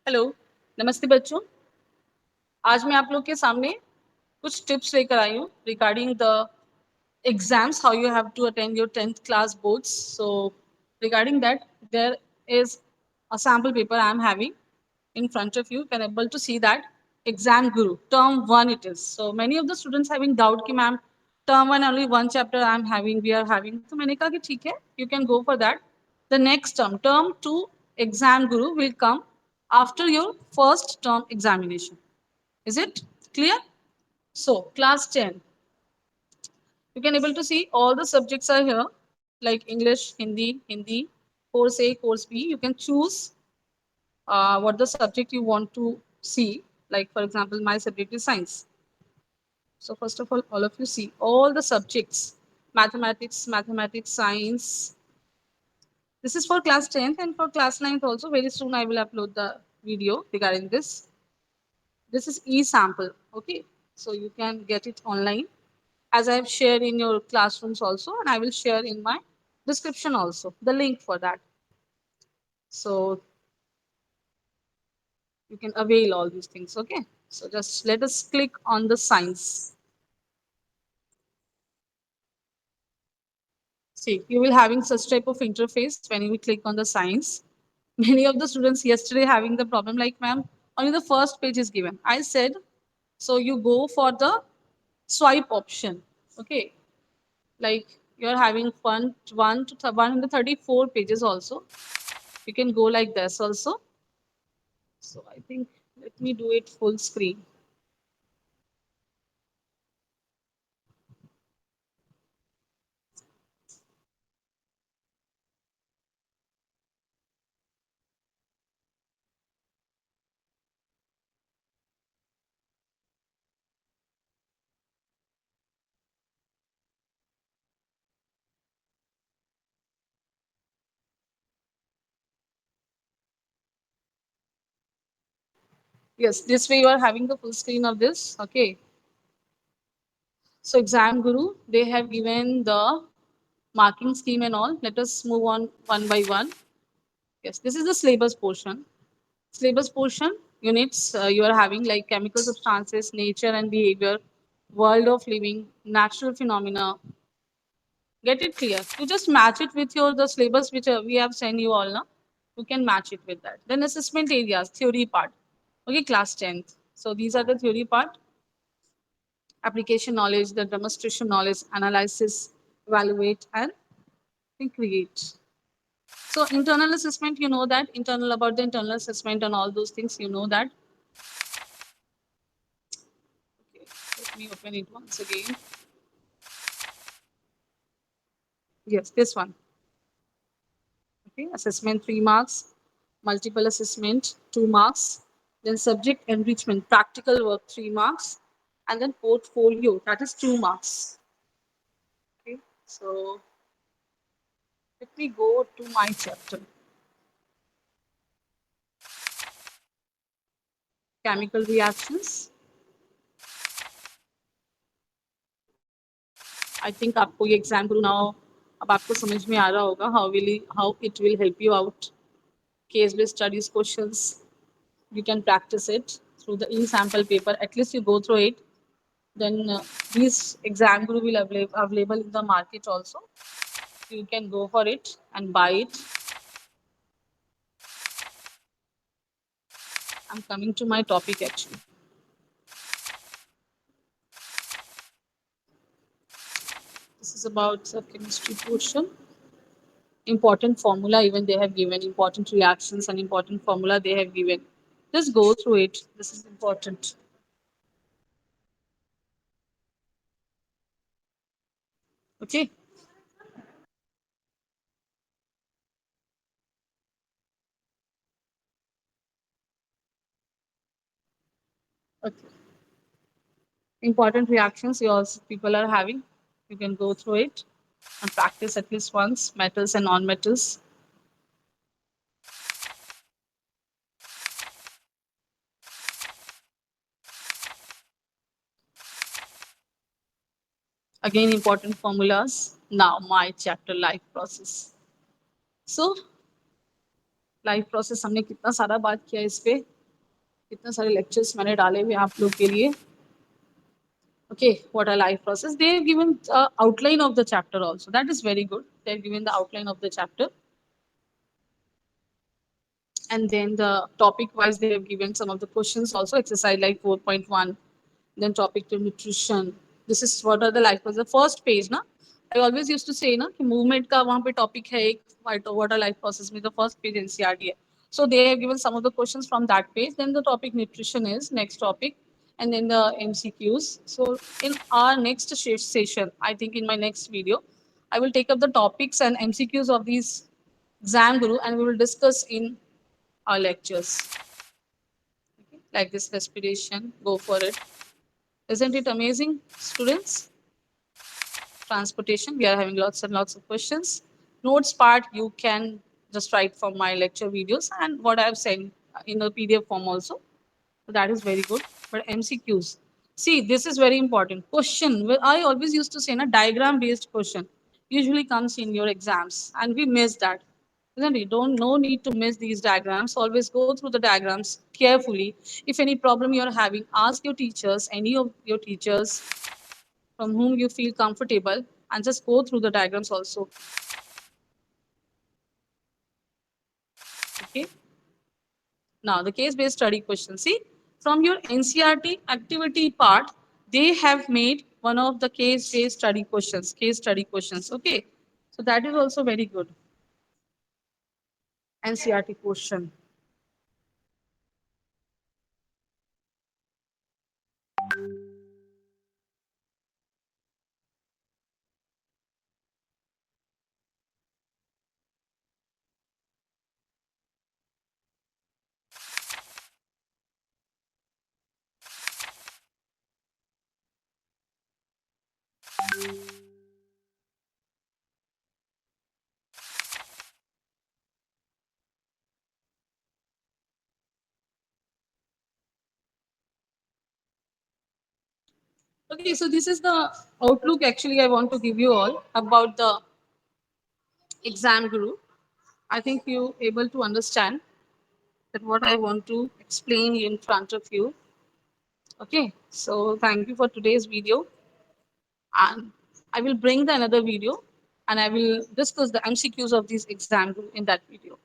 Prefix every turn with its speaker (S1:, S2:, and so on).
S1: Hello, नमस्ते बच्चों। आज मैं आप लोग के सामने कुछ टिप्स लेकर आई हूँ regarding the exams, how you have to attend your 10th class boards. So regarding that, there is a sample paper I am having in front of you. You can able to see that exam guru term 1 it is. So many of the students having doubt ki ma'am term 1 only one chapter I am having, we are having. So मैंने कहा कि ठीक है, you can go for that. The next term 2 exam guru will come after your first term examination. Is it clear? So class 10, you can able to see all the subjects are here like English, Hindi, course A, course B. You can choose what the subject you want to see. Like for example, my subject is science. So first of all of you see all the subjects: mathematics, science. This is for class 10th and for class 9th also. Very soon I will upload the video regarding this. This is e-sample. Okay, so you can get it online as I have shared in your classrooms also, and I will share in my description also the link for that. So you can avail all these things. Okay, so just let us click on the science. See, you will having such type of interface when you click on the science. Many of the students yesterday having the problem like, ma'am, only the first page is given. I said, so you go for the swipe option. Okay, like you're having fun 134 pages also. You can go like this also. So I think let me do it full screen. Yes, this way you are having the full screen of this. Okay. So Exam Guru, they have given the marking scheme and all. Let us move on one by one. Yes, this is the syllabus portion. Syllabus portion units you are having like chemical substances, nature and behavior, world of living, natural phenomena. Get it clear. You just match it with your the syllabus which we have sent you all now. You can match it with that. Then assessment areas, theory part. Okay, class 10th. So these are the theory part: application knowledge, the demonstration knowledge, analysis, evaluate, and create. So internal assessment, you know that internal about the internal assessment and all those things, you know that. Okay, let me open it once again. Yes, this one. Okay, assessment 3 marks, multiple assessment 2 marks, then subject enrichment, practical work 3 marks, and then portfolio that is 2 marks. Okay, so let me go to my chapter. Chemical reactions. I think आपको ये exam गुरु now अब आपको समझ में आ रहा होगा how it will help you out. Case based studies questions, you can practice it through the e-sample paper. At least you go through it. Then these exam guru will available in the market also. You can go for it and buy it. I'm coming to my topic actually. This is about the chemistry portion. Important formula even they have given, important reactions and important formula they have given. Just go through it. This is important. Okay. Okay. Important reactions yours people are having. You can go through it and practice at least once. Metals and non-metals. Again, important formulas. Now, my chapter life process. So, life process हमने कितना सारा बात किया इस पे, कितने सारे lectures मैंने डाले हुए आप लोग के लिए. Okay, what a life process. They have given outline of the chapter also. That is very good. They have given the outline of the chapter. And then the topic wise, they have given some of the questions also, exercise like 4.1, then topic to nutrition. This is what are the life process. The first page, na? I always used to say, na, कि movement का वहाँ पे topic है एक what a life process में the first page NCRT है. So they have given some of the questions from that page. Then the topic nutrition is next topic, and then the MCQs. So in our next session, I think in my next video, I will take up the topics and MCQs of these exam guru, and we will discuss in our lectures. Okay? Like this respiration, go for it. Isn't it amazing, students? Transportation, we are having lots and lots of questions. Notes part, you can just write from my lecture videos and what I have sent in the PDF form also. So that is very good. But MCQs, see, this is very important. Question, well, I always used to say, a diagram based question usually comes in your exams, and we miss that. Isn't it? Don't no need to miss these diagrams. Always go through the diagrams carefully. If any problem you're having, ask your teachers, any of your teachers from whom you feel comfortable, and just go through the diagrams also. Okay. Now the case-based study question. See, from your NCRT activity part, they have made one of the case-based study questions. Case study questions. Okay. So that is also very good. NCRT question. Okay, so this is the outlook actually I want to give you all about the exam guru. I think you able to understand that what I want to explain in front of you. Okay, so thank you for today's video, and I will bring the another video, and I will discuss the MCQs of this exam group in that video.